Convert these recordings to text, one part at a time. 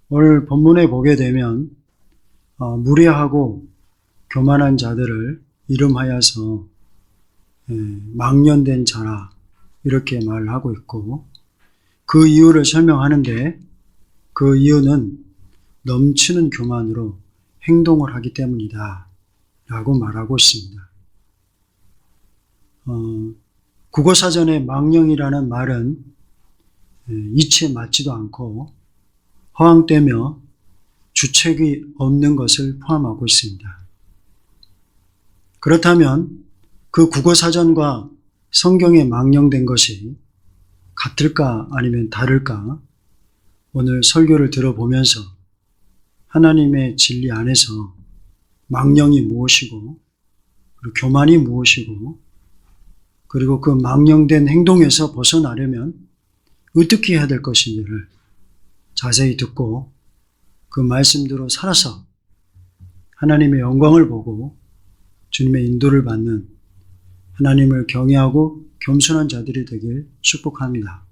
오늘 본문에 보게 되면 무례하고 교만한 자들을 이름하여서 망령된 자라 이렇게 말을 하고 있고, 그 이유를 설명하는데 그 이유는 넘치는 교만으로 행동을 하기 때문이다 라고 말하고 있습니다. 국어사전에 망령이라는 말은 이치에 맞지도 않고 허황되며 주책이 없는 것을 포함하고 있습니다. 그렇다면 그 국어사전과 성경에 망령된 것이 같을까 아니면 다를까? 오늘 설교를 들어보면서 하나님의 진리 안에서 망령이 무엇이고, 그리고 교만이 무엇이고, 그리고 그 망령된 행동에서 벗어나려면 어떻게 해야 될 것인지를 자세히 듣고 그 말씀대로 살아서 하나님의 영광을 보고 주님의 인도를 받는 하나님을 경외하고 겸손한 자들이 되길 축복합니다.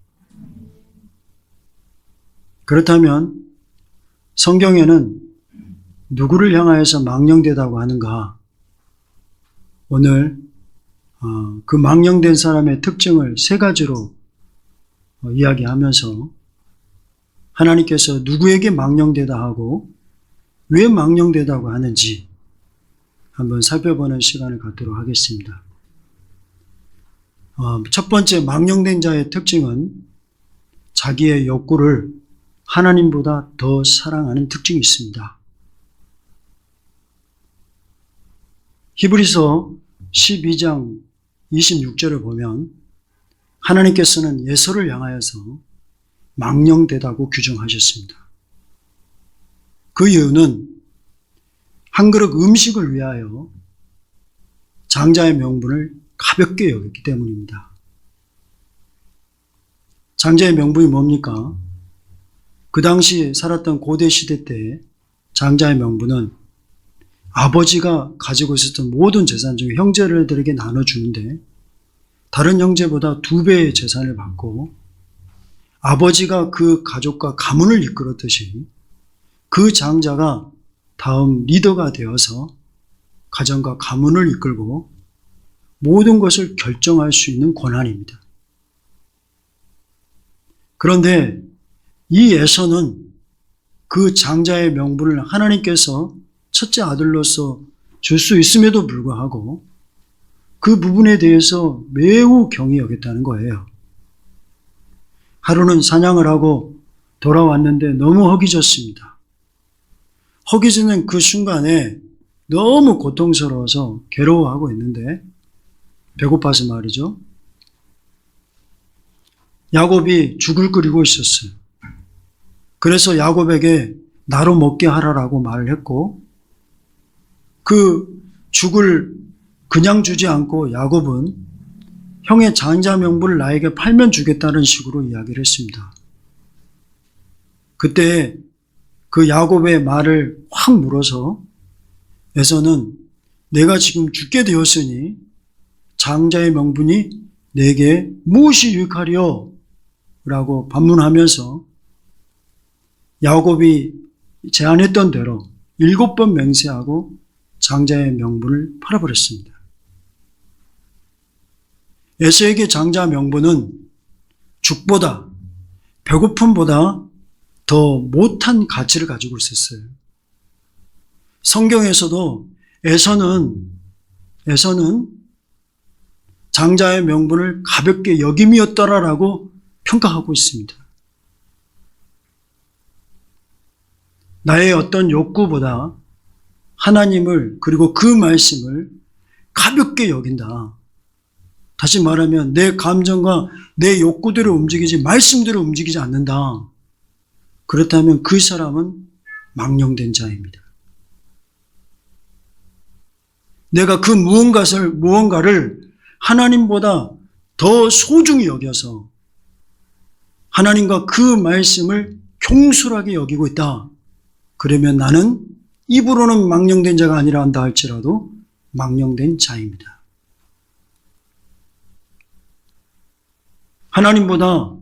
그렇다면 성경에는 누구를 향하여서 망령되다고 하는가? 오늘 그 망령된 사람의 특징을 세 가지로 이야기하면서 하나님께서 누구에게 망령되다 하고 왜 망령되다고 하는지 한번 살펴보는 시간을 갖도록 하겠습니다. 첫 번째, 망령된 자의 특징은 자기의 욕구를 하나님보다 더 사랑하는 특징이 있습니다. 히브리서 12장 26절을 보면 하나님께서는 예서를 향하여서 망령되다고 규정하셨습니다. 그 이유는 한 그릇 음식을 위하여 장자의 명분을 가볍게 여겼기 때문입니다. 장자의 명분이 뭡니까? 그 당시 살았던 고대 시대 때 장자의 명분은 아버지가 가지고 있었던 모든 재산 중에 형제들에게 나눠주는데 다른 형제보다 2배의 재산을 받고, 아버지가 그 가족과 가문을 이끌었듯이 그 장자가 다음 리더가 되어서 가정과 가문을 이끌고 모든 것을 결정할 수 있는 권한입니다. 그런데 이 에서는 그 장자의 명분을 하나님께서 첫째 아들로서 줄 수 있음에도 불구하고 그 부분에 대해서 매우 경히 여겼다는 거예요. 하루는 사냥을 하고 돌아왔는데 너무 허기졌습니다. 허기지는 그 순간에 너무 고통스러워서 괴로워하고 있는데, 배고파서 말이죠. 야곱이 죽을 끓이고 있었어요. 그래서 야곱에게 나로 먹게 하라라고 말을 했고, 그 죽을 그냥 주지 않고 야곱은 형의 장자 명분을 나에게 팔면 주겠다는 식으로 이야기를 했습니다. 그때 그 야곱의 말을 확 물어서 에서는 내가 지금 죽게 되었으니 장자의 명분이 내게 무엇이 유익하리요? 라고 반문하면서 야곱이 제안했던 대로 7번 맹세하고 장자의 명분을 팔아버렸습니다. 에서에게 장자 명분은 죽보다, 배고픔보다 더 못한 가치를 가지고 있었어요. 성경에서도 에서는 장자의 명분을 가볍게 여김이었더라라고 평가하고 있습니다. 나의 어떤 욕구보다 하나님을, 그리고 그 말씀을 가볍게 여긴다. 다시 말하면 내 감정과 내 욕구대로 움직이지 말씀대로 움직이지 않는다. 그렇다면 그 사람은 망령된 자입니다. 내가 그 무언가를 하나님보다 더 소중히 여겨서 하나님과 그 말씀을 경솔하게 여기고 있다. 그러면 나는 입으로는 망령된 자가 아니라 한다 할지라도 망령된 자입니다. 하나님보다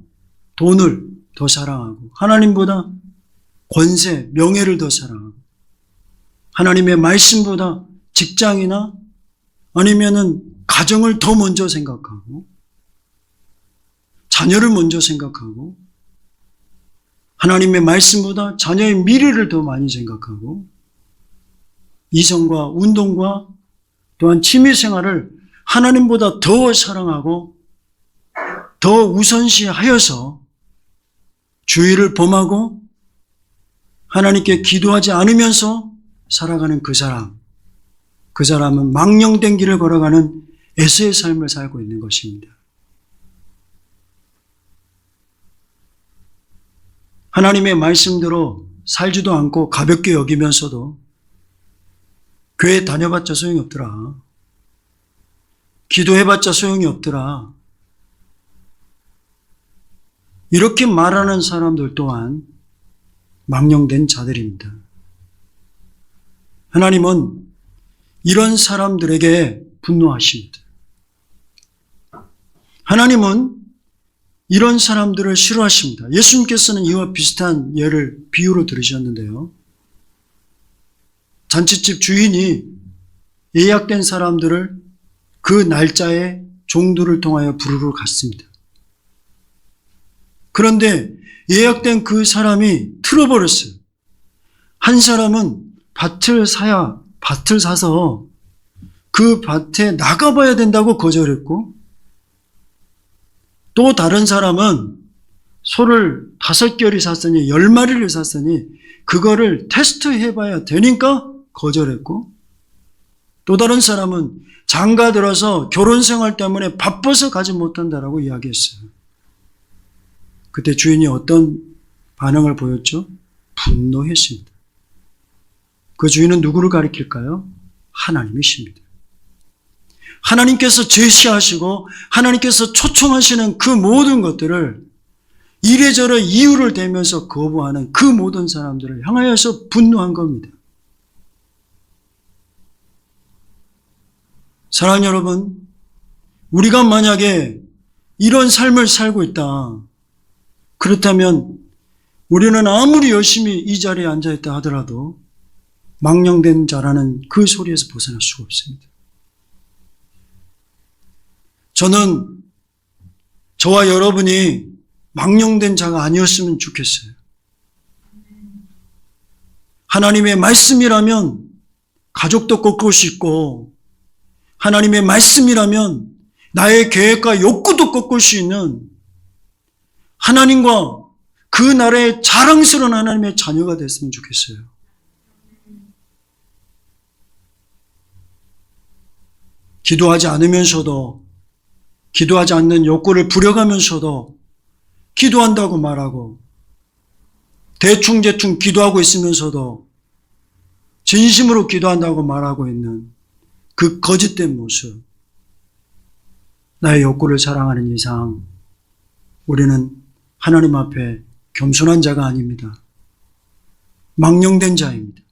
돈을 더 사랑하고 하나님보다 권세, 명예를 더 사랑하고 하나님의 말씀보다 직장이나 아니면은 가정을 더 먼저 생각하고 자녀를 먼저 생각하고 하나님의 말씀보다 자녀의 미래를 더 많이 생각하고 이성과 운동과 또한 취미생활을 하나님보다 더 사랑하고 더 우선시하여서 주의를 범하고 하나님께 기도하지 않으면서 살아가는 그 사람은 망령된 길을 걸어가는 에서의 삶을 살고 있는 것입니다. 하나님의 말씀대로 살지도 않고 가볍게 여기면서도 교회 다녀봤자 소용이 없더라. 기도해봤자 소용이 없더라. 이렇게 말하는 사람들 또한 망령된 자들입니다. 하나님은 이런 사람들에게 분노하십니다. 하나님은 이런 사람들을 싫어하십니다. 예수님께서는 이와 비슷한 예를 비유로 들으셨는데요. 잔치집 주인이 예약된 사람들을 그 날짜에 종들을 통하여 부르러 갔습니다. 그런데 예약된 그 사람이 틀어버렸어요. 한 사람은 밭을 사서 그 밭에 나가봐야 된다고 거절했고, 또 다른 사람은 소를 5결이 샀으니 10마리를 샀으니 그거를 테스트해봐야 되니까 거절했고, 또 다른 사람은 장가 들어서 결혼생활 때문에 바빠서 가지 못한다라고 이야기했어요. 그때 주인이 어떤 반응을 보였죠? 분노했습니다. 그 주인은 누구를 가리킬까요? 하나님이십니다. 하나님께서 제시하시고 하나님께서 초청하시는 그 모든 것들을 이래저래 이유를 대면서 거부하는 그 모든 사람들을 향하여서 분노한 겁니다. 사랑하는 여러분, 우리가 만약에 이런 삶을 살고 있다. 그렇다면 우리는 아무리 열심히 이 자리에 앉아있다 하더라도 망령된 자라는 그 소리에서 벗어날 수가 없습니다. 저는 저와 여러분이 망령된 자가 아니었으면 좋겠어요. 하나님의 말씀이라면 가족도 꺾을 수 있고, 하나님의 말씀이라면 나의 계획과 욕구도 꺾을 수 있는 하나님과 그 나라의 자랑스러운 하나님의 자녀가 됐으면 좋겠어요. 기도하지 않으면서도, 기도하지 않는 욕구를 부려가면서도 기도한다고 말하고, 대충 기도하고 있으면서도 진심으로 기도한다고 말하고 있는 그 거짓된 모습. 나의 욕구를 사랑하는 이상 우리는 하나님 앞에 겸손한 자가 아닙니다. 망령된 자입니다.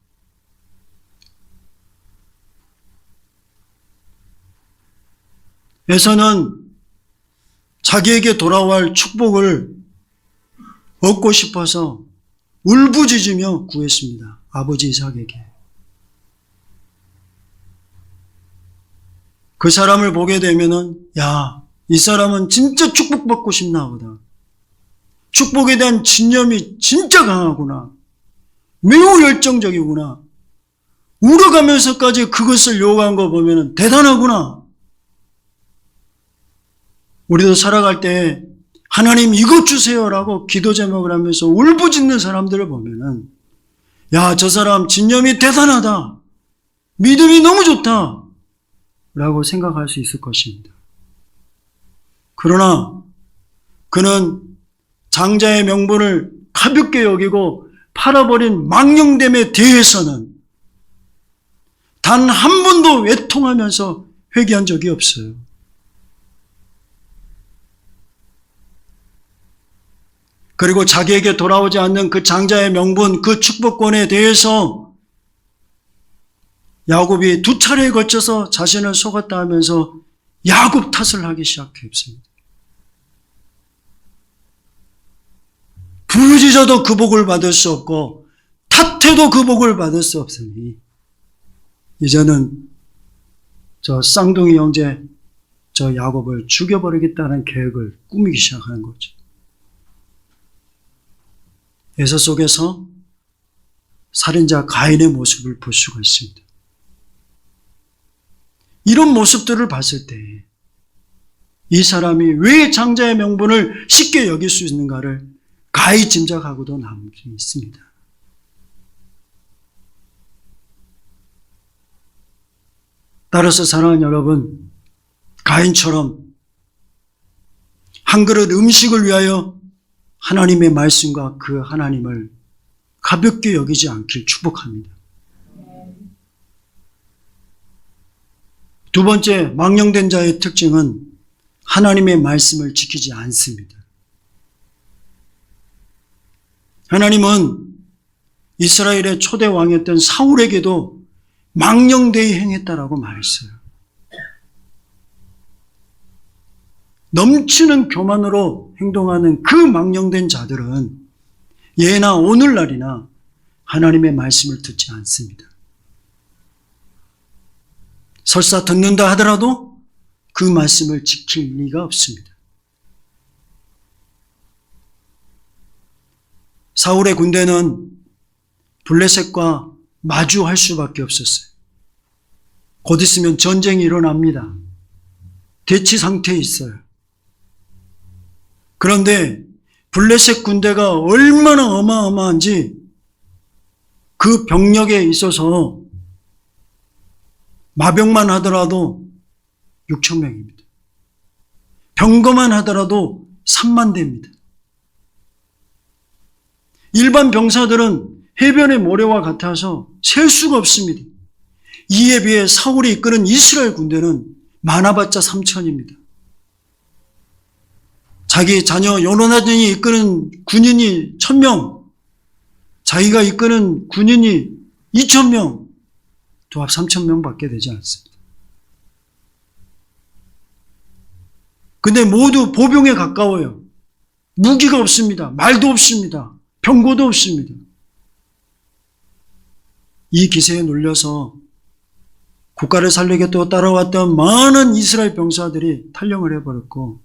에서는 자기에게 돌아올 축복을 얻고 싶어서 울부짖으며 구했습니다. 아버지 이삭에게. 그 사람을 보게 되면은, 야, 이 사람은 진짜 축복받고 싶나 보다. 축복에 대한 진념이 진짜 강하구나. 매우 열정적이구나. 울어가면서까지 그것을 요구한 거 보면은 대단하구나. 우리도 살아갈 때 하나님 이것 주세요라고 기도 제목을 하면서 울부짖는 사람들을 보면은, 야, 저 사람 진념이 대단하다. 믿음이 너무 좋다. 라고 생각할 수 있을 것입니다. 그러나 그는 장자의 명분을 가볍게 여기고 팔아버린 망령됨에 대해서는 단 한 번도 외통하면서 회개한 적이 없어요. 그리고 자기에게 돌아오지 않는 그 장자의 명분, 그 축복권에 대해서 야곱이 2차례에 걸쳐서 자신을 속았다 하면서 야곱 탓을 하기 시작했습니다. 부르짖어도 그 복을 받을 수 없고 밭에도 그 복을 받을 수 없으니 이제는 저 쌍둥이 형제 저 야곱을 죽여버리겠다는 계획을 꾸미기 시작하는 거죠. 에서 속에서 살인자 가인의 모습을 볼 수가 있습니다. 이런 모습들을 봤을 때 이 사람이 왜 장자의 명분을 쉽게 여길 수 있는가를 가히 짐작하고도 남을 수 있습니다. 따라서 사랑하는 여러분, 가인처럼 한 그릇 음식을 위하여 하나님의 말씀과 그 하나님을 가볍게 여기지 않길 축복합니다. 두 번째, 망령된 자의 특징은 하나님의 말씀을 지키지 않습니다. 하나님은 이스라엘의 초대 왕이었던 사울에게도 망령되이 행했다라고 말했어요. 넘치는 교만으로 행동하는 그 망령된 자들은 예나 오늘날이나 하나님의 말씀을 듣지 않습니다. 설사 듣는다 하더라도 그 말씀을 지킬 리가 없습니다. 사울의 군대는 블레셋과 마주할 수밖에 없었어요. 곧 있으면 전쟁이 일어납니다. 대치 상태에 있어요. 그런데 블레셋 군대가 얼마나 어마어마한지 그 병력에 있어서 마병만 하더라도 6천 명입니다. 병거만 하더라도 3만 대입니다. 일반 병사들은 해변의 모래와 같아서 셀 수가 없습니다. 이에 비해 사울이 이끄는 이스라엘 군대는 많아봤자 3천입니다. 자기 자녀 요나단이 이끄는 군인이 1,000명, 자기가 이끄는 군인이 2,000명, 조합 3,000명밖에 되지 않습니다. 근데 모두 보병에 가까워요. 무기가 없습니다. 말도 없습니다. 병거도 없습니다. 이 기세에 눌려서 국가를 살리겠다고 따라왔던 많은 이스라엘 병사들이 탈영을 해버렸고,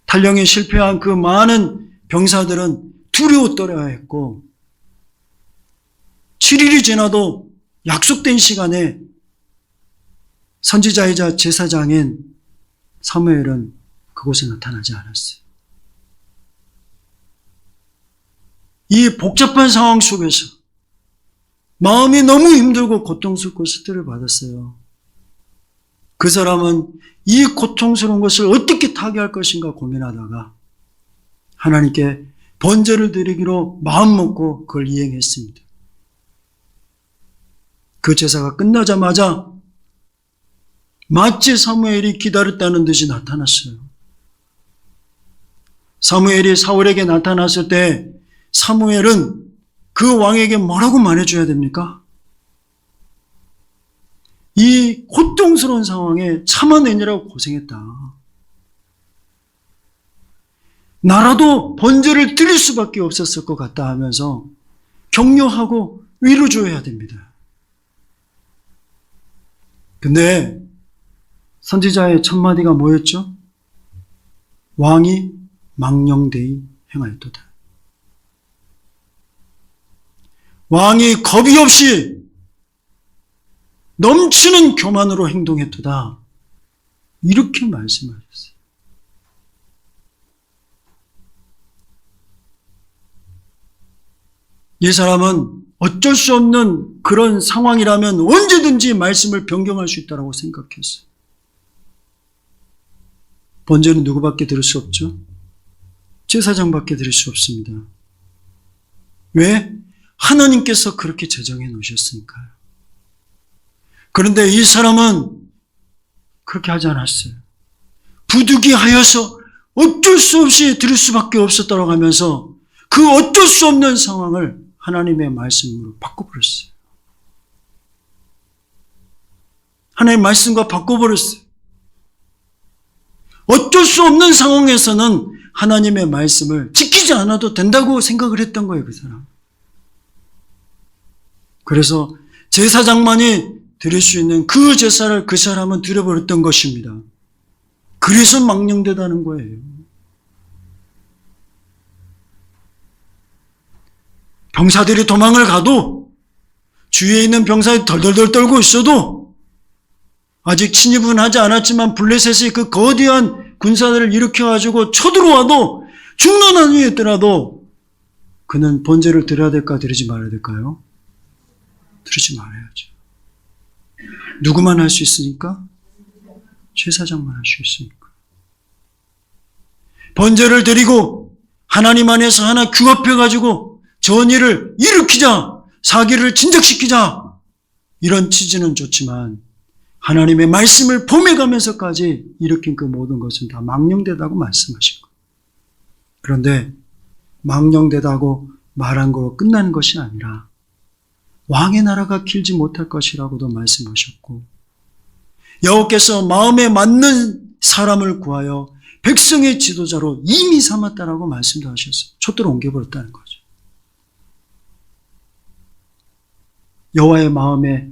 탈영에 실패한 그 많은 병사들은 두려워 떨어야 했고, 7일이 지나도 약속된 시간에 선지자이자 제사장인 사무엘은 그곳에 나타나지 않았어요. 이 복잡한 상황 속에서 마음이 너무 힘들고 고통스럽고 스트레스를 받았어요. 그 사람은 이 고통스러운 것을 어떻게 타개할 것인가 고민하다가 하나님께 번제를 드리기로 마음먹고 그걸 이행했습니다. 그 제사가 끝나자마자 마치 사무엘이 기다렸다는 듯이 나타났어요. 사무엘이 사울에게 나타났을 때 사무엘은 그 왕에게 뭐라고 말해줘야 됩니까? 이 고통스러운 상황에 참아내느라고 고생했다. 나라도 번제를 드릴 수밖에 없었을 것 같다 하면서 격려하고 위로줘야 됩니다. 근데 선지자의 첫 마디가 뭐였죠? 왕이 망령되이 행하였도다. 왕이 겁이 없이 넘치는 교만으로 행동했도다. 이렇게 말씀하셨어요. 이 사람은 어쩔 수 없는 그런 상황이라면 언제든지 말씀을 변경할 수 있다고 생각했어요. 번제는 누구밖에 드릴 수 없죠? 제사장밖에 드릴 수 없습니다. 왜? 하나님께서 그렇게 제정해 놓으셨으니까요. 그런데 이 사람은 그렇게 하지 않았어요. 부득이하여서 어쩔 수 없이 드릴 수밖에 없었다고 하면서 그 어쩔 수 없는 상황을 하나님의 말씀으로 바꿔버렸어요. 하나님의 말씀과 바꿔버렸어요. 어쩔 수 없는 상황에서는 하나님의 말씀을 지키지 않아도 된다고 생각을 했던 거예요, 그 사람. 그래서 제사장만이 드릴 수 있는 그 제사를 그 사람은 드려버렸던 것입니다. 그래서 망령되다는 거예요. 병사들이 도망을 가도 주위에 있는 병사들이 덜덜덜 떨고 있어도 아직 침입은 하지 않았지만 블레셋이 그 거대한 군사들을 일으켜가지고 쳐들어와도 죽는 한이 있더라도 그는 번제를 드려야 될까 드리지 말아야 될까요? 드리지 말아야죠. 누구만 할 수 있으니까? 제사장만 할 수 있으니까. 번제를 드리고 하나님 안에서 하나 규합해가지고 전의를 일으키자, 사기를 진작시키자, 이런 취지는 좋지만 하나님의 말씀을 범해가면서까지 일으킨 그 모든 것은 다 망령되다고 말씀하신 거예요. 그런데 망령되다고 말한 거로 끝나는 것이 아니라 왕의 나라가 길지 못할 것이라고도 말씀하셨고, 여호와께서 마음에 맞는 사람을 구하여 백성의 지도자로 이미 삼았다라고 말씀도 하셨어요. 촛대로 옮겨버렸다는 거죠. 여호와의 마음에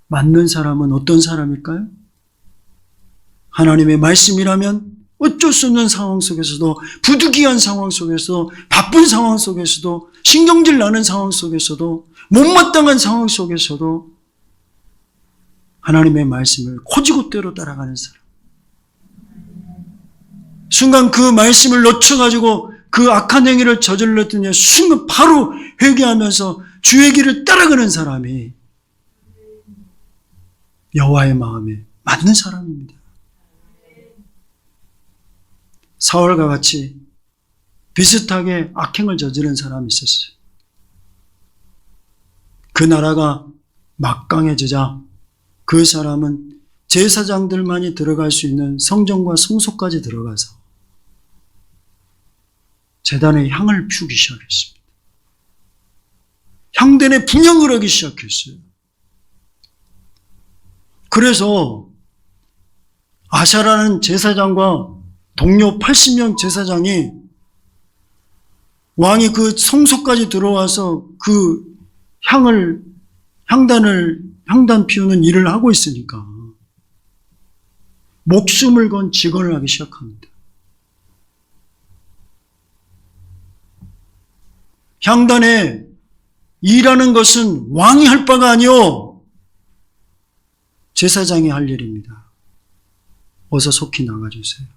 맞는 사람은 어떤 사람일까요? 하나님의 말씀이라면 어쩔 수 없는 상황 속에서도, 부득이한 상황 속에서도, 바쁜 상황 속에서도, 신경질 나는 상황 속에서도, 못마땅한 상황 속에서도 하나님의 말씀을 고지고대로 따라가는 사람. 순간 그 말씀을 놓쳐가지고 그 악한 행위를 저질렀더니 순간 바로 회개하면서 주의 길을 따라가는 사람이 여호와의 마음에 맞는 사람입니다. 사울과 같이 비슷하게 악행을 저지른 사람이 있었어요. 그 나라가 막강해지자 그 사람은 제사장들만이 들어갈 수 있는 성전과 성소까지 들어가서 제단에 향을 피우기 시작했습니다. 향단에 분향을 하기 시작했어요. 그래서 아샤라는 제사장과 동료 80명 제사장이 왕이 그 성소까지 들어와서 그 향단 피우는 일을 하고 있으니까 목숨을 건 직언을 하기 시작합니다. 향단에 일하는 것은 왕이 할 바가 아니오 제사장이 할 일입니다. 어서 속히 나가주세요.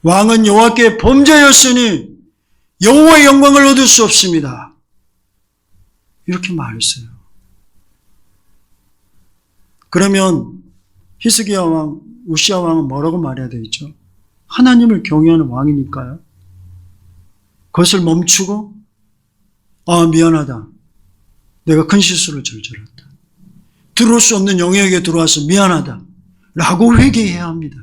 왕은 여호와께 범죄하였으니 여호와의 영광을 얻을 수 없습니다. 이렇게 말했어요. 그러면 히스기야 왕, 우시야 왕은 뭐라고 말해야 되겠죠? 하나님을 경외하는 왕이니까요. 그것을 멈추고 미안하다. 내가 큰 실수를 저질렀다. 들어올 수 없는 영역에 들어와서 미안하다. 라고 회개해야 합니다.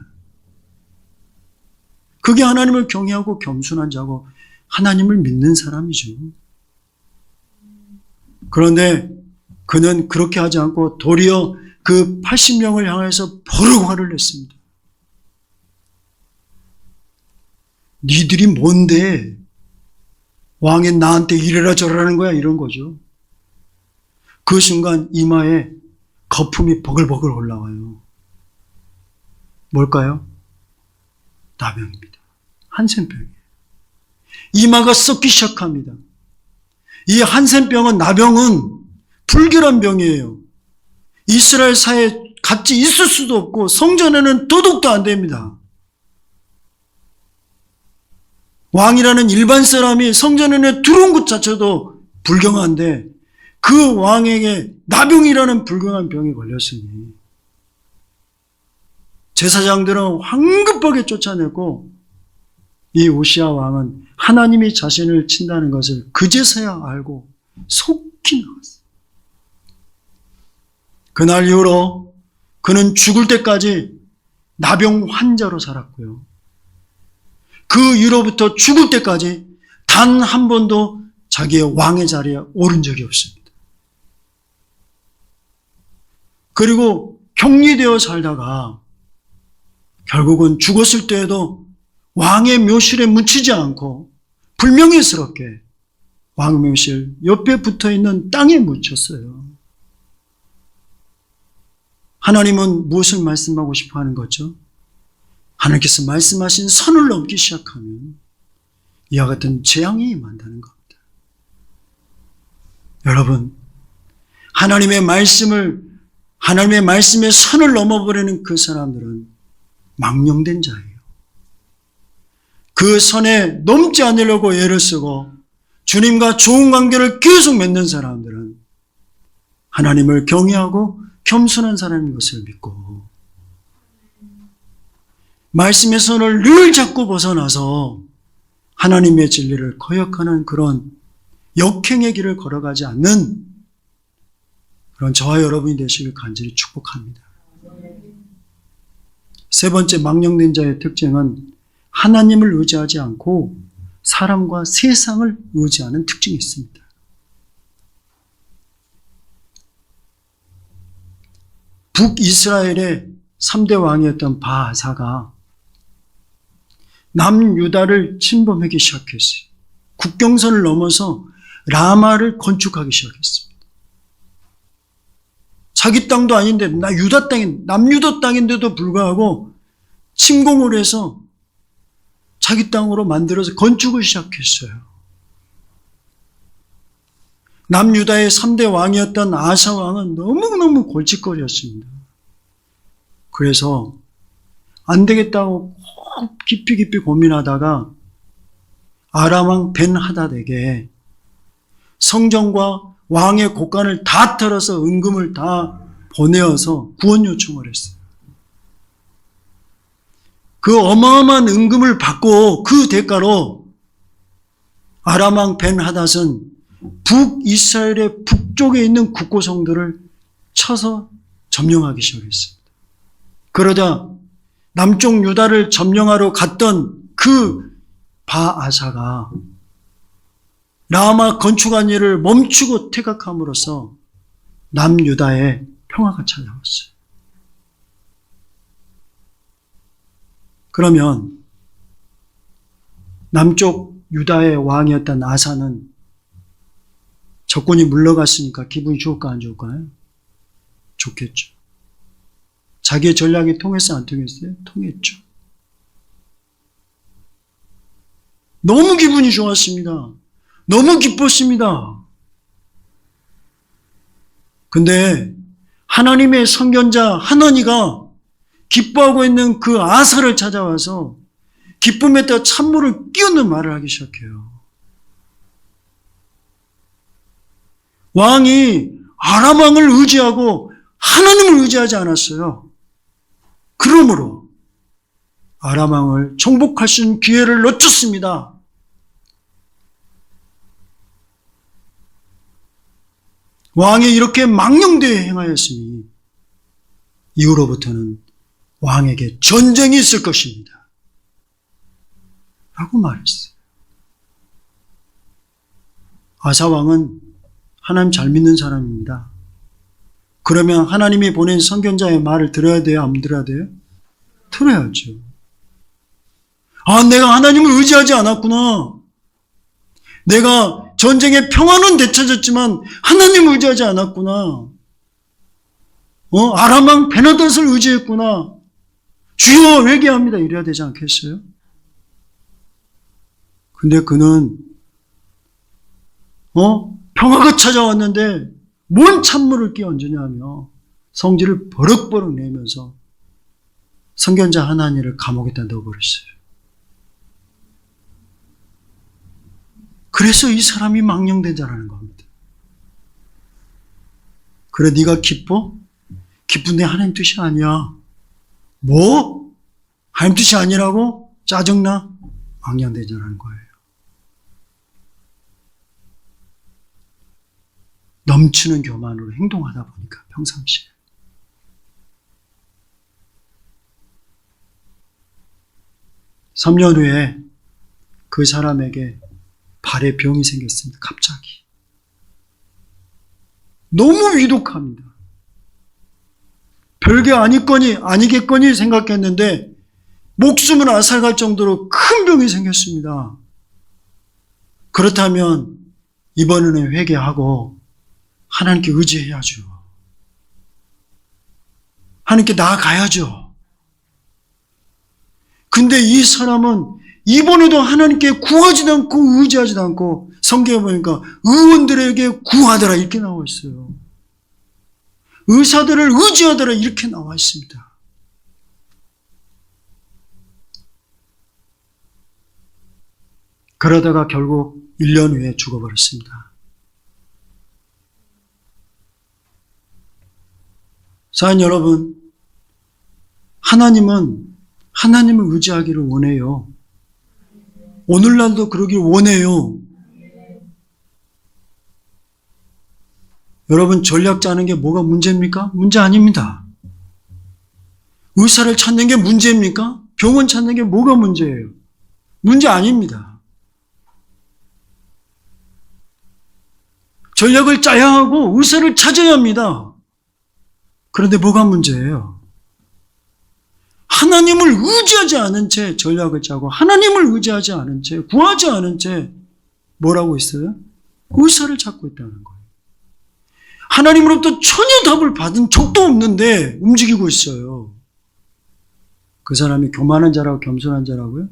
그게 하나님을 경외하고 겸손한 자고 하나님을 믿는 사람이죠. 그런데 그는 그렇게 하지 않고 도리어 그 80명을 향해서 버럭 화를 냈습니다. 니들이 뭔데 왕이 나한테 이래라 저래라는 거야, 이런 거죠. 그 순간 이마에 거품이 버글버글 올라와요. 뭘까요? 나병입니다. 한센병이에요. 이마가 썩기 시작합니다. 이 한센병은, 나병은 불결한 병이에요. 이스라엘 사회에 같이 있을 수도 없고 성전에는 도둑도 안 됩니다. 왕이라는 일반 사람이 성전에 들어온 것 자체도 불경한데 그 왕에게 나병이라는 불경한 병이 걸렸으니 제사장들은 황급하게 쫓아내고 이 우시야 왕은 하나님이 자신을 친다는 것을 그제서야 알고 속히 나갔어요. 그날 이후로 그는 죽을 때까지 나병 환자로 살았고요. 그 이후로부터 죽을 때까지 단 한 번도 자기의 왕의 자리에 오른 적이 없습니다. 그리고 격리되어 살다가 결국은 죽었을 때에도 왕의 묘실에 묻히지 않고 불명예스럽게 왕 묘실 옆에 붙어있는 땅에 묻혔어요. 하나님은 무엇을 말씀하고 싶어 하는 거죠? 하나님께서 말씀하신 선을 넘기 시작하면 이와 같은 재앙이 임한다는 겁니다. 여러분, 하나님의 말씀의 선을 넘어버리는 그 사람들은 망령된 자예요. 그 선에 넘지 않으려고 애를 쓰고 주님과 좋은 관계를 계속 맺는 사람들은 하나님을 경외하고 겸손한 사람인 것을 믿고 말씀의 선을 늘 잡고 벗어나서 하나님의 진리를 거역하는 그런 역행의 길을 걸어가지 않는 그런 저와 여러분이 되시길 간절히 축복합니다. 세 번째 망령된 자의 특징은 하나님을 의지하지 않고 사람과 세상을 의지하는 특징이 있습니다. 북이스라엘의 3대 왕이었던 바아사가 남유다를 침범하기 시작했어요. 국경선을 넘어서 라마를 건축하기 시작했습니다. 자기 땅도 아닌데 남유다 땅인데도 불구하고 침공을 해서 자기 땅으로 만들어서 건축을 시작했어요. 남유다의 3대 왕이었던 아사 왕은 너무너무 골칫거리였습니다. 그래서 안 되겠다고 깊이 고민하다가 아람 왕 벤하닷에게 성전과 왕의 곳간을 다 털어서 은금을 다 보내어서 구원 요청을 했어요. 그 어마어마한 은금을 받고 그 대가로 아람 왕 벤하닷은 북이스라엘의 북쪽에 있는 국고성들을 쳐서 점령하기 시작했습니다. 그러자 남쪽 유다를 점령하러 갔던 그 바아사가 라마 건축한 일을 멈추고 퇴각함으로써 남유다에 평화가 찾아왔어요. 그러면 남쪽 유다의 왕이었던 아사는 적군이 물러갔으니까 기분이 좋을까 안 좋을까요? 좋겠죠. 자기의 전략이 통했어요? 안 통했어요? 통했죠. 너무 기분이 좋았습니다. 너무 기뻤습니다. 근데 하나님의 선견자 하나니가 기뻐하고 있는 그 아사를 찾아와서 기쁨에다 찬물을 끼얹는 말을 하기 시작해요. 왕이 아람 왕을 의지하고 하나님을 의지하지 않았어요. 그러므로 아람 왕을 정복할 수 있는 기회를 놓쳤습니다. 왕이 이렇게 망령되어 행하였으니 이후로부터는 왕에게 전쟁이 있을 것입니다. 라고 말했어요. 아사 왕은 하나님 잘 믿는 사람입니다. 그러면 하나님이 보낸 선견자의 말을 들어야 돼요? 안 들어야 돼요? 들어야죠. 아, 내가 하나님을 의지하지 않았구나. 내가 전쟁의 평화는 되찾았지만 하나님을 의지하지 않았구나. 아람 왕 베나닷을 의지했구나. 주여 회개합니다. 이래야 되지 않겠어요? 근데 그는 평화가 찾아왔는데 뭔 찬물을 끼얹으냐며 성질을 버럭버럭 내면서 선견자 하나니를 감옥에다 넣어버렸어요. 그래서 이 사람이 망령된 자라는 겁니다. 그래 네가 기뻐? 기쁜데 하나님 뜻이 아니야. 뭐? 하나님 뜻이 아니라고? 짜증나? 망령된 자라는 거예요. 넘치는 교만으로 행동하다 보니까 평상시에. (3년) 후에 그 사람에게 발에 병이 생겼습니다. 갑자기. 너무 위독합니다. 별게 아니겠거니 생각했는데 목숨을 앗아갈 정도로 큰 병이 생겼습니다. 그렇다면 이번에는 회개하고 하나님께 의지해야죠. 하나님께 나아가야죠. 근데 이 사람은 이번에도 하나님께 구하지도 않고 의지하지도 않고 성경에 보니까 의원들에게 구하더라 이렇게 나와 있어요. 의사들을 의지하더라 이렇게 나와 있습니다. 그러다가 결국 1년 후에 죽어버렸습니다. 사랑 여러분, 하나님은 하나님을 의지하기를 원해요. 오늘날도 그러길 원해요. 여러분, 전략 짜는 게 뭐가 문제입니까? 문제 아닙니다. 의사를 찾는 게 문제입니까? 병원 찾는 게 뭐가 문제예요? 문제 아닙니다. 전략을 짜야 하고 의사를 찾아야 합니다. 그런데 뭐가 문제예요? 하나님을 의지하지 않은 채 전략을 짜고 하나님을 의지하지 않은 채 구하지 않은 채 뭐라고 있어요? 의사를 찾고 있다는 거예요. 하나님으로부터 전혀 답을 받은 적도 없는데 움직이고 있어요. 그 사람이 교만한 자라고 겸손한 자라고요?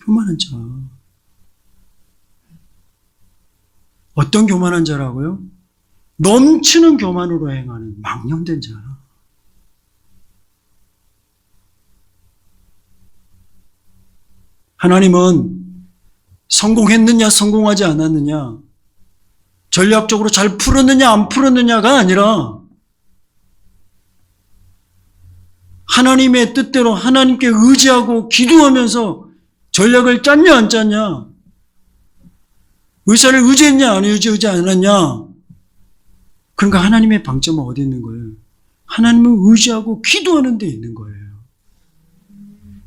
교만한 자. 어떤 교만한 자라고요? 넘치는 교만으로 행하는 망령된 자. 하나님은 성공했느냐 성공하지 않았느냐, 전략적으로 잘 풀었느냐 안 풀었느냐가 아니라 하나님의 뜻대로 하나님께 의지하고 기도하면서 전략을 짰냐 안 짰냐, 의사를 의지했냐 안 의지하지 않았냐. 그러니까 하나님의 방점은 어디 있는 거예요? 하나님을 의지하고 기도하는 데 있는 거예요.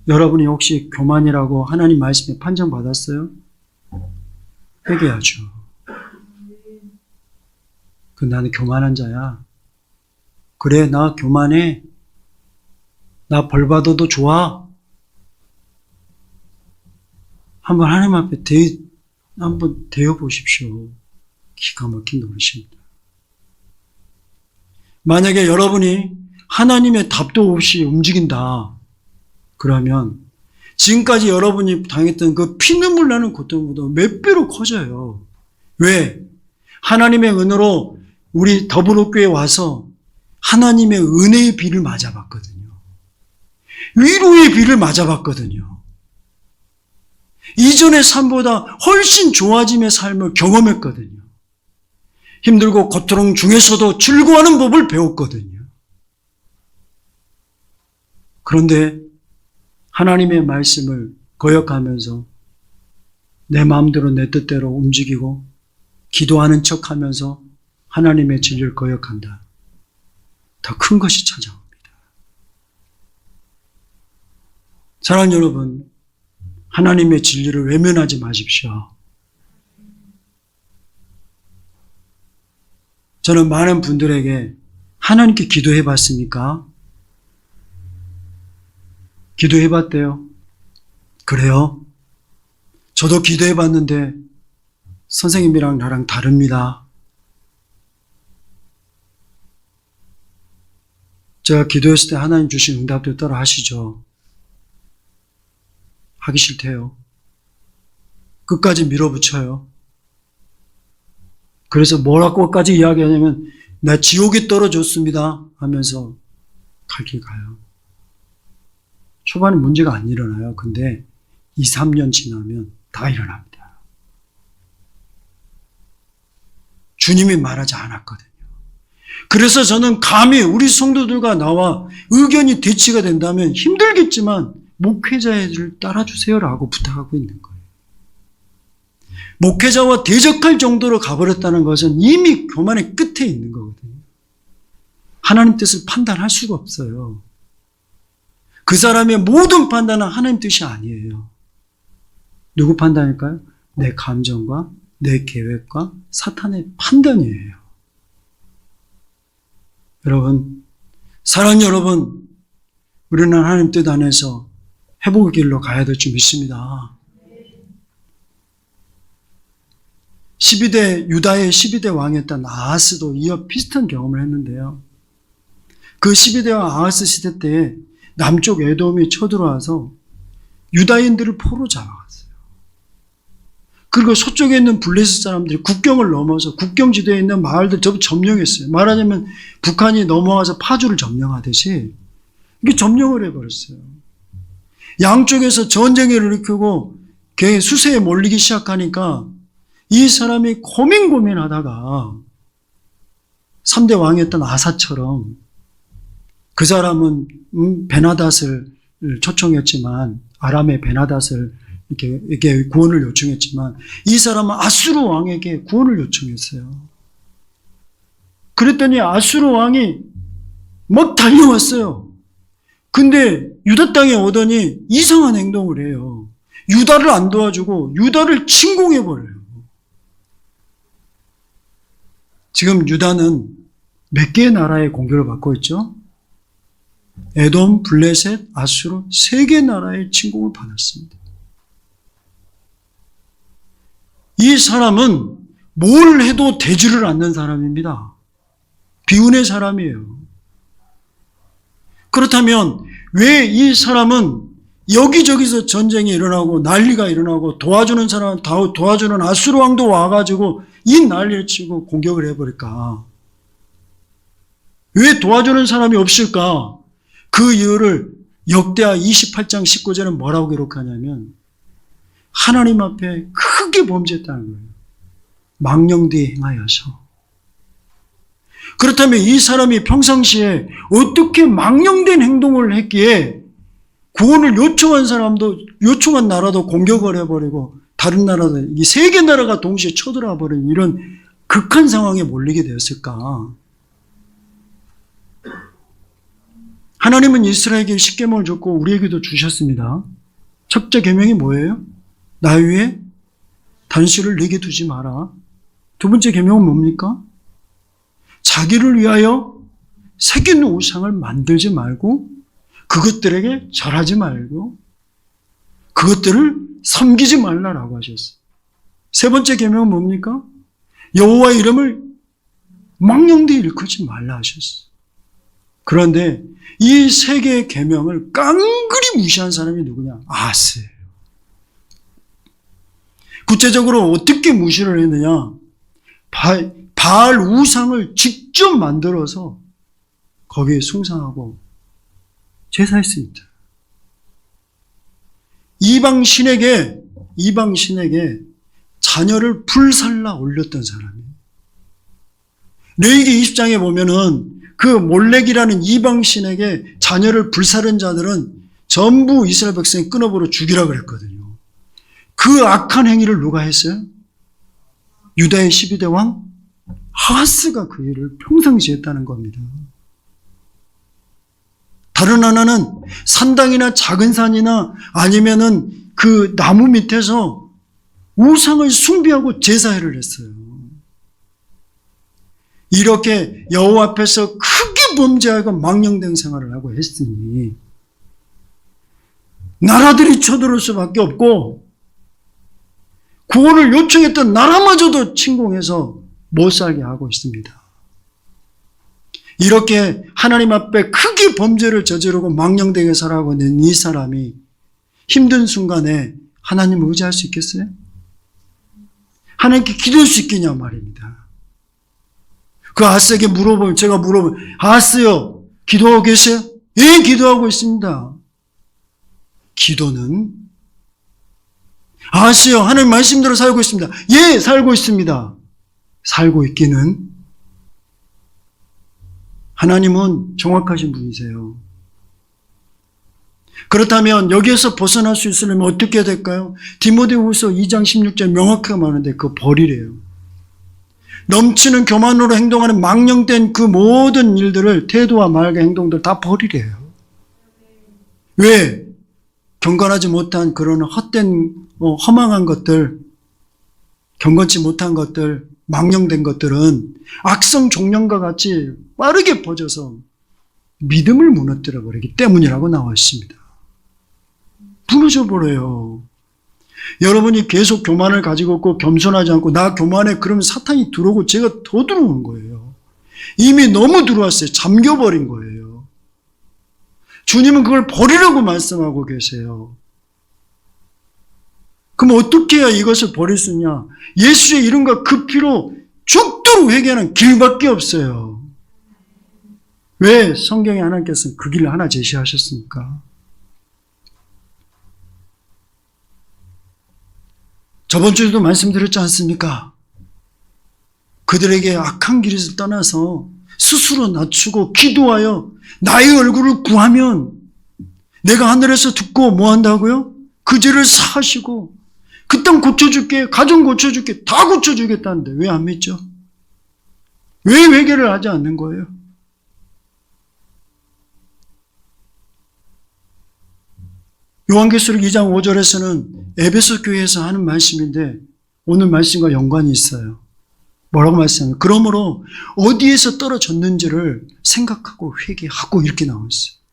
여러분이 혹시 교만이라고 하나님 말씀에 판정받았어요? 회개하죠. 나는 교만한 자야. 그래, 나 교만해. 나 벌 받아도 좋아. 한번 하나님 앞에 한번 대어 보십시오. 기가 막힌 노릇입니다. 만약에 여러분이 하나님의 답도 없이 움직인다. 그러면 지금까지 여러분이 당했던 그 피눈물 나는 고통보다 몇 배로 커져요. 왜? 하나님의 은혜로 우리 더불어교회에 와서 하나님의 은혜의 비를 맞아봤거든요. 위로의 비를 맞아봤거든요. 이전의 삶보다 훨씬 좋아짐의 삶을 경험했거든요. 힘들고 고통 중에서도 즐거워하는 법을 배웠거든요. 그런데 하나님의 말씀을 거역하면서 내 마음대로 내 뜻대로 움직이고 기도하는 척하면서 하나님의 진리를 거역한다. 더 큰 것이 찾아옵니다. 사랑하는 여러분, 하나님의 진리를 외면하지 마십시오. 저는 많은 분들에게 하나님께 기도해 봤습니까? 기도해 봤대요. 그래요? 저도 기도해 봤는데 선생님이랑 나랑 다릅니다. 제가 기도했을 때 하나님 주신 응답도 따라 하시죠. 하기 싫대요. 끝까지 밀어붙여요. 그래서 뭐라고까지 이야기하냐면 나 지옥에 떨어졌습니다 하면서 갈 길 가요. 초반에 문제가 안 일어나요. 근데 2, 3년 지나면 다 일어납니다. 주님이 말하지 않았거든요. 그래서 저는 감히 우리 성도들과 나와 의견이 대치가 된다면 힘들겠지만 목회자를 따라주세요라고 부탁하고 있는 거예요. 목회자와 대적할 정도로 가버렸다는 것은 이미 교만의 끝에 있는 거거든요. 하나님 뜻을 판단할 수가 없어요. 그 사람의 모든 판단은 하나님 뜻이 아니에요. 누구 판단일까요? 내 감정과 내 계획과 사탄의 판단이에요. 여러분, 사랑하는 여러분, 우리는 하나님 뜻 안에서 회복의 길로 가야 될 줄 믿습니다. 유다의 12대 왕이었던 아하스도 이어 비슷한 경험을 했는데요. 그 12대 왕 아하스 시대 때 남쪽 에돔이 쳐들어와서 유다인들을 포로 잡아갔어요. 그리고 서쪽에 있는 블레셋 사람들이 국경을 넘어서 국경 지대에 있는 마을들 전부 점령했어요. 말하자면 북한이 넘어와서 파주를 점령하듯이 이게 점령을 해버렸어요. 양쪽에서 전쟁을 일으키고 수세에 몰리기 시작하니까 이 사람이 고민하다가 3대 왕이었던 아사처럼 그 사람은 베나닷을 초청했지만 아람의 베나닷을 이렇게 구원을 요청했지만 이 사람은 아수르 왕에게 구원을 요청했어요. 그랬더니 아수르 왕이 막 달려왔어요. 근데 유다 땅에 오더니 이상한 행동을 해요. 유다를 안 도와주고 유다를 침공해버려요. 지금 유다는 몇 개의 나라의 공격을 받고 있죠? 에돔, 블레셋, 아수르 3개 나라의 침공을 받았습니다. 이 사람은 뭘 해도 되지를 않는 사람입니다. 비운의 사람이에요. 그렇다면 왜 이 사람은 여기저기서 전쟁이 일어나고 난리가 일어나고 도와주는 사람, 도와주는 아수르 왕도 와가지고 이 난리를 치고 공격을 해버릴까? 왜 도와주는 사람이 없을까? 그 이유를 역대하 28장 19절은 뭐라고 기록하냐면 하나님 앞에 크게 범죄했다는 거예요. 망령되이 행하여서. 그렇다면 이 사람이 평상시에 어떻게 망령된 행동을 했기에 구원을 요청한 나라도 공격을 해버리고 다른 나라도 이 3개 나라가 동시에 쳐들어와 버린 이런 극한 상황에 몰리게 되었을까? 하나님은 이스라엘에게 십계명을 줬고 우리에게도 주셨습니다. 첫째 계명이 뭐예요? 나 위에 단수를 내게 두지 마라. 두 번째 계명은 뭡니까? 자기를 위하여 새긴 우상을 만들지 말고 그것들에게 절하지 말고 그것들을 섬기지 말라라고 하셨어요. 세 번째 계명은 뭡니까? 여호와의 이름을 망령되이 일컫지 말라 하셨어요. 그런데 이 3개의 계명을 깡그리 무시한 사람이 누구냐? 아하스예요. 구체적으로 어떻게 무시를 했느냐? 바알 우상을 직접 만들어서 거기에 숭상하고 제사했습니다. 이방 신에게 자녀를 불살라 올렸던 사람이에요. 레위기 20장에 보면은 그 몰렉이라는 이방 신에게 자녀를 불살른 자들은 전부 이스라엘 백성이 끊어버려 죽이라 그랬거든요. 그 악한 행위를 누가 했어요? 유다의 12대 왕 아하스가 그 일을 평상시에 했다는 겁니다. 다른 하나는 산당이나 작은 산이나 아니면은 그 나무 밑에서 우상을 숭배하고 제사회를 했어요. 이렇게 여호와 앞에서 크게 범죄하고 망령된 생활을 하고 했으니 나라들이 쳐들어올 수밖에 없고 구원을 요청했던 나라마저도 침공해서 못 살게 하고 있습니다. 이렇게 하나님 앞에 크게 범죄를 저지르고 망령되게 살아가고 있는 이 사람이 힘든 순간에 하나님을 의지할 수 있겠어요? 하나님께 기도할 수 있겠냐 말입니다. 그 아하스에게 제가 물어보면 아하스요 기도하고 계세요? 예, 기도하고 있습니다. 기도는 아하스요 하나님 말씀대로 살고 있습니다. 예, 살고 있습니다. 살고 있기는 하나님은 정확하신 분이세요. 그렇다면 여기에서 벗어날 수 있으려면 어떻게 해야 될까요? 디모데후서 2장 16절 명확하게 말하는데 그거 버리래요. 넘치는 교만으로 행동하는 망령된 그 모든 일들을 태도와 말과 행동들 다 버리래요. 왜? 경건하지 못한 그런 헛된 허망한 것들, 경건치 못한 것들, 망령된 것들은 악성 종려과 같이 빠르게 퍼져서 믿음을 무너뜨려 버리기 때문이라고 나와 있습니다. 무너져 버려요. 여러분이 계속 교만을 가지고 있고 겸손하지 않고 나 교만해 그러면 사탄이 들어오고 제가 더 들어오는 거예요. 이미 너무 들어왔어요. 잠겨버린 거예요. 주님은 그걸 버리라고 말씀하고 계세요. 그럼 어떻게 해야 이것을 버릴 수 있냐? 예수의 이름과 그 피로 죽도록 회개하는 길밖에 없어요. 왜 성경에 하나님께서는 그 길을 하나 제시하셨습니까? 저번 주에도 말씀드렸지 않습니까? 그들에게 악한 길에서 떠나서 스스로 낮추고 기도하여 나의 얼굴을 구하면 내가 하늘에서 듣고 뭐 한다고요? 그 죄를 사하시고 그 땅 고쳐줄게, 가정 고쳐줄게, 다 고쳐주겠다는데 왜 안 믿죠? 왜 회개를 하지 않는 거예요? 요한계시록 2장 5절에서는 에베소 교회에서 하는 말씀인데 오늘 말씀과 연관이 있어요. 뭐라고 말씀하냐면 그러므로 어디에서 떨어졌는지를 생각하고 회개하고 이렇게 나와 있어요.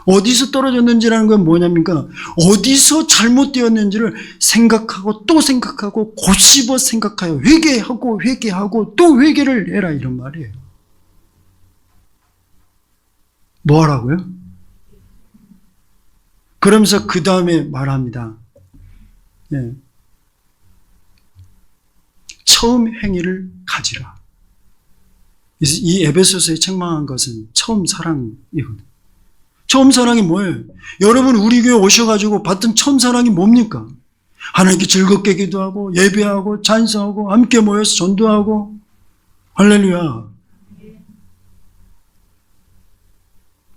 어디서 떨어졌는지라는 건 뭐냐니까 어디서 잘못되었는지를 생각하고 또 생각하고 곱씹어 생각하여 회개하고 회개하고 또 회개를 해라 이런 말이에요. 뭐 하라고요? 그러면서 그 다음에 말합니다. 예. 처음 행위를 가지라. 이 에베소서에 책망한 것은 처음 사랑이거든요. 처음 사랑이 뭐예요? 여러분 우리 교회 오셔가지고 받던 처음 사랑이 뭡니까? 하나님께 즐겁게 기도하고 예배하고 찬송하고 함께 모여서 전도하고 할렐루야.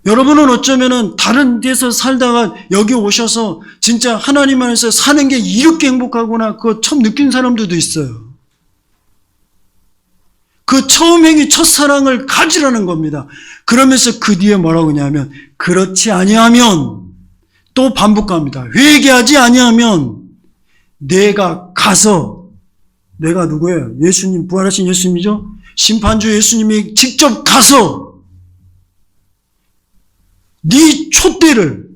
여러분은 어쩌면은 다른 데서 살다가 여기 오셔서 진짜 하나님 안에서 사는 게 이렇게 행복하구나 그거 처음 느낀 사람들도 있어요. 그 처음 행위 첫사랑을 가지라는 겁니다. 그러면서 그 뒤에 뭐라고 하냐면 그렇지 아니하면 또 반복합니다. 회개하지 아니하면 내가 가서 내가 누구예요? 예수님 부활하신 예수님이죠? 심판주 예수님이 직접 가서 네 촛대를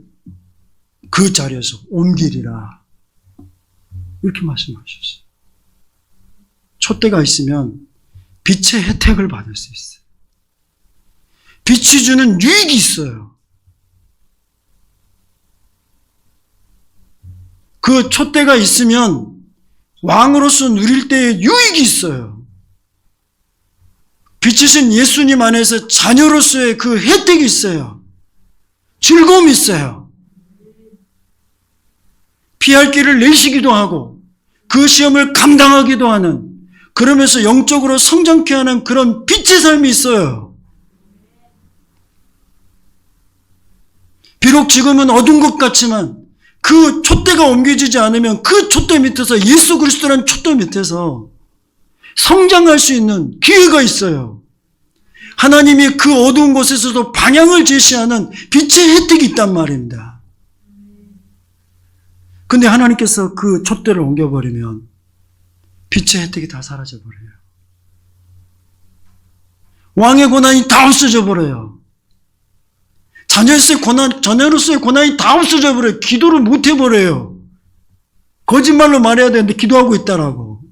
그 자리에서 옮기리라 이렇게 말씀하셨어요. 촛대가 있으면 빛의 혜택을 받을 수 있어요. 빛이 주는 유익이 있어요. 그 촛대가 있으면 왕으로서 누릴 때의 유익이 있어요. 빛이신 예수님 안에서 자녀로서의 그 혜택이 있어요. 즐거움이 있어요. 피할 길을 내시기도 하고 그 시험을 감당하기도 하는 그러면서 영적으로 성장케 하는 그런 빛의 삶이 있어요. 비록 지금은 어두운 것 같지만 그 촛대가 옮겨지지 않으면 그 촛대 밑에서 예수 그리스도라는 촛대 밑에서 성장할 수 있는 기회가 있어요. 하나님이 그 어두운 곳에서도 방향을 제시하는 빛의 혜택이 있단 말입니다. 근데 하나님께서 그 촛대를 옮겨버리면 빛의 혜택이 다 사라져버려요. 왕의 권한이 다 없어져 버려요. 자녀로서의 권한이 다 없어져 버려요. 기도를 못 해버려요. 거짓말로 말해야 되는데 기도하고 있다라고.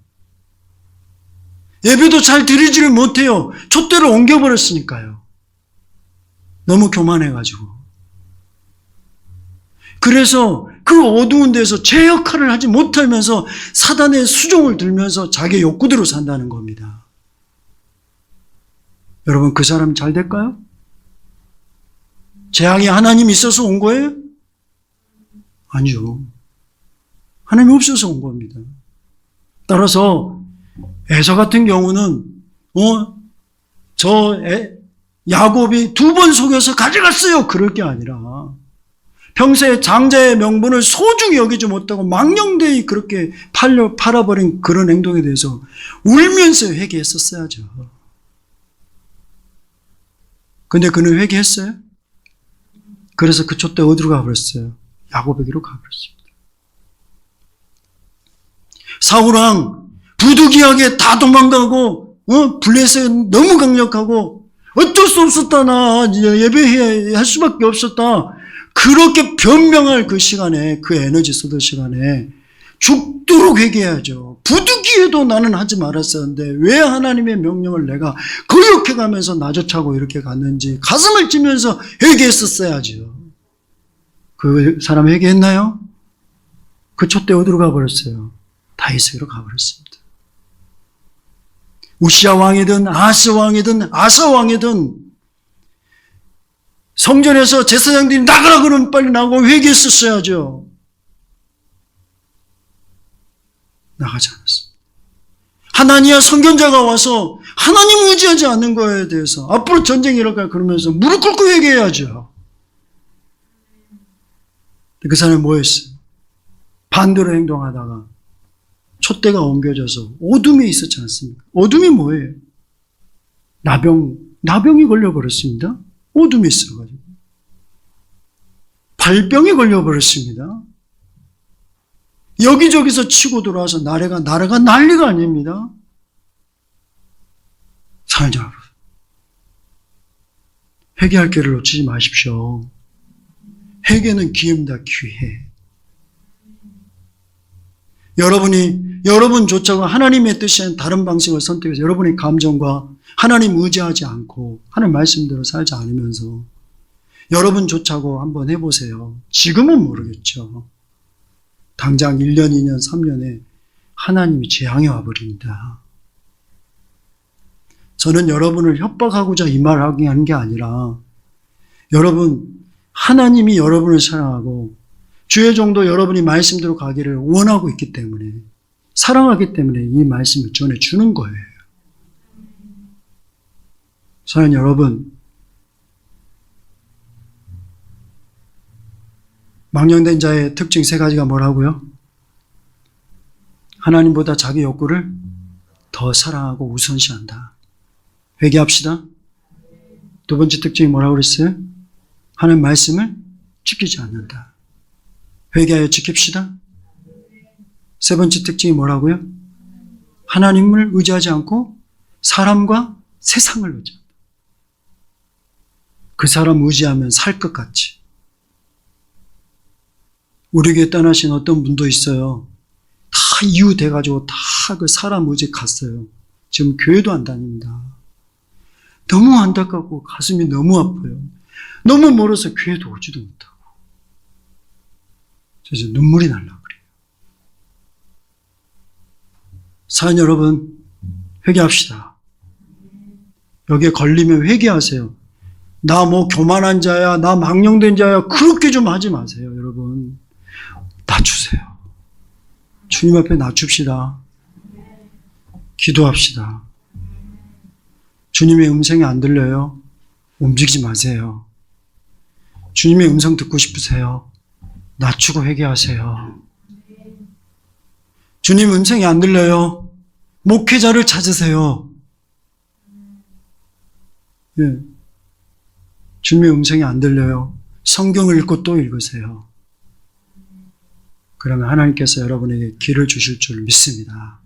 예배도 잘 드리지를 못해요. 촛대를 옮겨버렸으니까요. 너무 교만해가지고. 그래서 그 어두운 데서 제 역할을 하지 못하면서 사단의 수종을 들면서 자기 욕구대로 산다는 겁니다. 여러분 그 사람 잘 될까요? 재앙이 하나님이 있어서 온 거예요? 아니죠. 하나님이 없어서 온 겁니다. 따라서 에서 같은 경우는 야곱이 2번 속여서 가져갔어요. 그럴 게 아니라 평소에 장자의 명분을 소중히 여기지 못하고 망령되이 그렇게 팔아버린 그런 행동에 대해서 울면서 회개했었어야죠. 근데 그는 회개했어요? 그래서 그 촛대 어디로 가버렸어요? 야곱에게로 가버렸습니다. 사울왕 부득이하게 다 도망가고 블레셋 너무 강력하고 어쩔 수 없었다 나 예배해야 할 수밖에 없었다. 그렇게 변명할 그 시간에, 그 에너지 쏟을 시간에 죽도록 회개해야죠. 부득이해도 나는 하지 말았었는데 왜 하나님의 명령을 내가 거역해가면서 나조차고 이렇게 갔는지 가슴을 찌면서 회개했었어야죠. 그 사람 회개했나요? 그 촛대 어디로 가버렸어요? 다윗에게로 가버렸습니다. 우시야 왕이든 아하스 왕이든 아사 왕이든 성전에서 제사장들이 나가라 그러면 빨리 나가고 회개했었어야죠. 나가지 않았습니다. 하나니아 선견자가 와서 하나님 의지하지 않는 거에 대해서 앞으로 전쟁이 일어날까 그러면서 무릎 꿇고 회개해야죠. 그 사람이 뭐 했어요? 반대로 행동하다가 촛대가 옮겨져서 어둠에 있었지 않습니까? 어둠이 뭐예요? 나병이 걸려버렸습니다. 어둠에 있어가지고. 발병이 걸려버렸습니다. 여기저기서 치고 들어와서 나라가 난리가 아닙니다. 사랑하는 여러분, 회개할 기회를 놓치지 마십시오. 회개는 기회입니다. 기회. 여러분조차가 하나님의 뜻이 아닌 다른 방식을 선택해서 여러분의 감정과 하나님 의지하지 않고 하나님 말씀대로 살지 않으면서 여러분조차고 한번 해보세요. 지금은 모르겠죠. 당장 1년, 2년, 3년에 하나님이 재앙이 와버립니다. 저는 여러분을 협박하고자 이 말을 하는 게 아니라 하나님이 여러분을 사랑하고 주의 종도 여러분이 말씀대로 가기를 원하고 있기 때문에 사랑하기 때문에 이 말씀을 전해주는 거예요. 사랑하는 여러분, 망령된 자의 특징 3가지가 뭐라고요? 하나님보다 자기 욕구를 더 사랑하고 우선시한다. 회개합시다. 2번째 특징이 뭐라고 그랬어요? 하나님 말씀을 지키지 않는다. 회개하여 지킵시다. 3번째 특징이 뭐라고요? 하나님을 의지하지 않고 사람과 세상을 의지한다. 그 사람 의지하면 살 것 같지. 우리 교회 떠나신 어떤 분도 있어요. 다 이유 돼가지고 다 그 사람 의지 갔어요. 지금 교회도 안 다닙니다. 너무 안타깝고 가슴이 너무 아파요. 너무 멀어서 교회도 오지도 못하고. 그래서 눈물이 날라 그래요. 사연 여러분, 회개합시다. 여기에 걸리면 회개하세요. 나 교만한 자야, 나 망령된 자야, 그렇게 좀 하지 마세요, 여러분. 낮추세요. 주님 앞에 낮춥시다. 기도합시다. 주님의 음성이 안 들려요? 움직이지 마세요. 주님의 음성 듣고 싶으세요? 낮추고 회개하세요. 주님 음성이 안 들려요? 목회자를 찾으세요. 예. 주님의 음성이 안 들려요? 성경을 읽고 또 읽으세요. 그러면 하나님께서 여러분에게 길을 주실 줄 믿습니다.